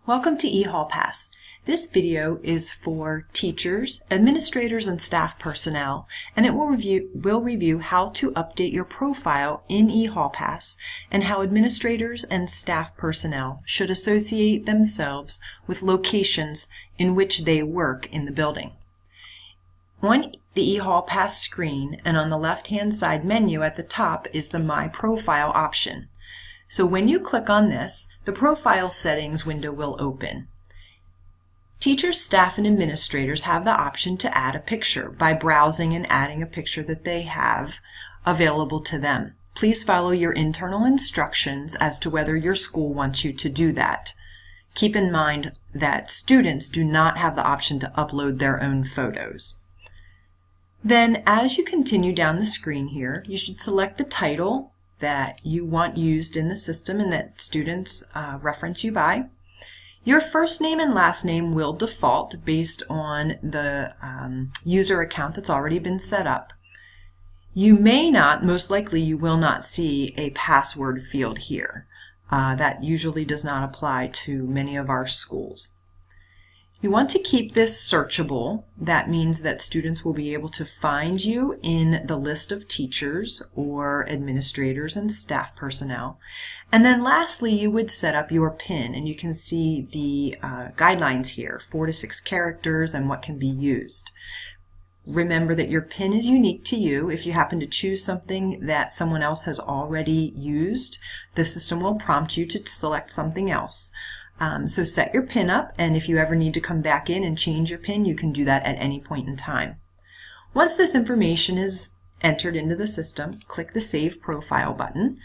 Welcome to e-hallpass. This video is for teachers, administrators, and staff personnel, and it will review how to update your profile in e-hallpass and how administrators and staff personnel should associate themselves with locations in which they work in the building. On the e-hallpass screen and on the left-hand side menu at the top is the My Profile option. So when you click on this, the Profile Settings window will open. Teachers, staff, and administrators have the option to add a picture by browsing and adding a picture that they have available to them. Please follow your internal instructions as to whether your school wants you to do that. Keep in mind that students do not have the option to upload their own photos. Then, as you continue down the screen here, you should select the title that you want used in the system and that students reference you by. Your first name and last name will default based on the user account that's already been set up. You may not, most likely you will not see a password field here. That usually does not apply to many of our schools. You want to keep this searchable. That means that students will be able to find you in the list of teachers or administrators and staff personnel. And then lastly, you would set up your PIN, and you can see the guidelines here, 4 to 6 characters and what can be used. Remember that your PIN is unique to you. If you happen to choose something that someone else has already used, the system will prompt you to select something else. So set your PIN up, and if you ever need to come back in and change your PIN, you can do that at any point in time. Once this information is entered into the system, click the Save Profile button,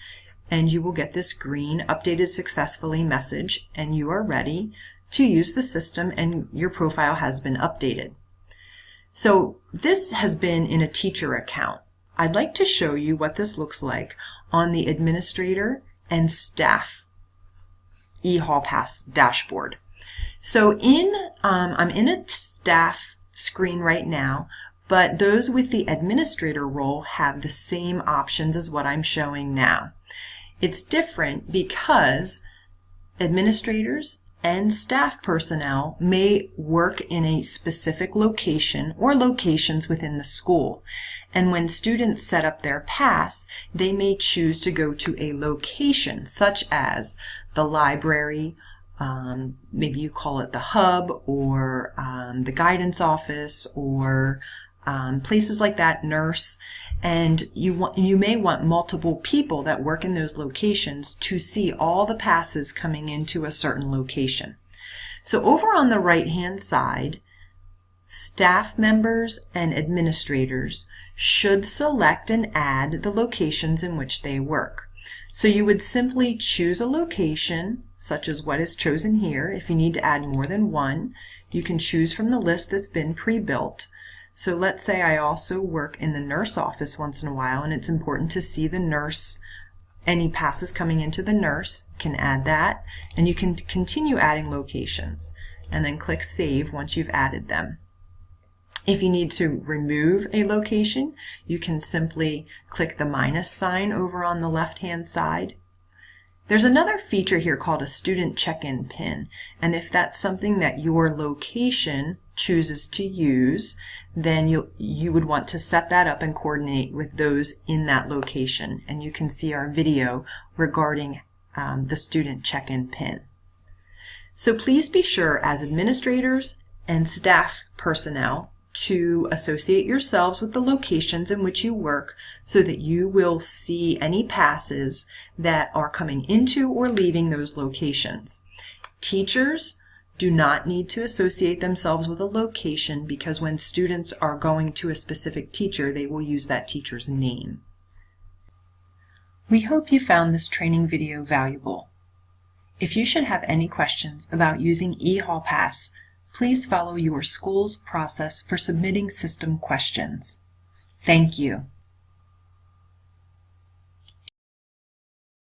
and you will get this green Updated Successfully message, and you are ready to use the system, and your profile has been updated. So this has been in a teacher account. I'd like to show you what this looks like on the administrator and staff e-hallpass dashboard. So I'm in a staff screen right now, but those with the administrator role have the same options as what I'm showing now. It's different because administrators and staff personnel may work in a specific location or locations within the school. And when students set up their pass, they may choose to go to a location such as the library, maybe you call it the hub, or the guidance office, or places like that, nurse. And you may want multiple people that work in those locations to see all the passes coming into a certain location. So over on the right-hand side, staff members and administrators should select and add the locations in which they work. So you would simply choose a location, such as what is chosen here. If you need to add more than one, you can choose from the list that's been pre-built. So let's say I also work in the nurse office once in a while, and it's important to see the nurse, any passes coming into the nurse, can add that, and you can continue adding locations, and then click Save once you've added them. If you need to remove a location, you can simply click the minus sign over on the left-hand side. There's another feature here called a student check-in pin, and if that's something that your location chooses to use, then you would want to set that up and coordinate with those in that location, and you can see our video regarding the student check-in pin. So please be sure, as administrators and staff personnel, to associate yourselves with the locations in which you work so that you will see any passes that are coming into or leaving those locations. Teachers do not need to associate themselves with a location because when students are going to a specific teacher, they will use that teacher's name. We hope you found this training video valuable. If you should have any questions about using e-hallpass, please follow your school's process for submitting system questions. Thank you.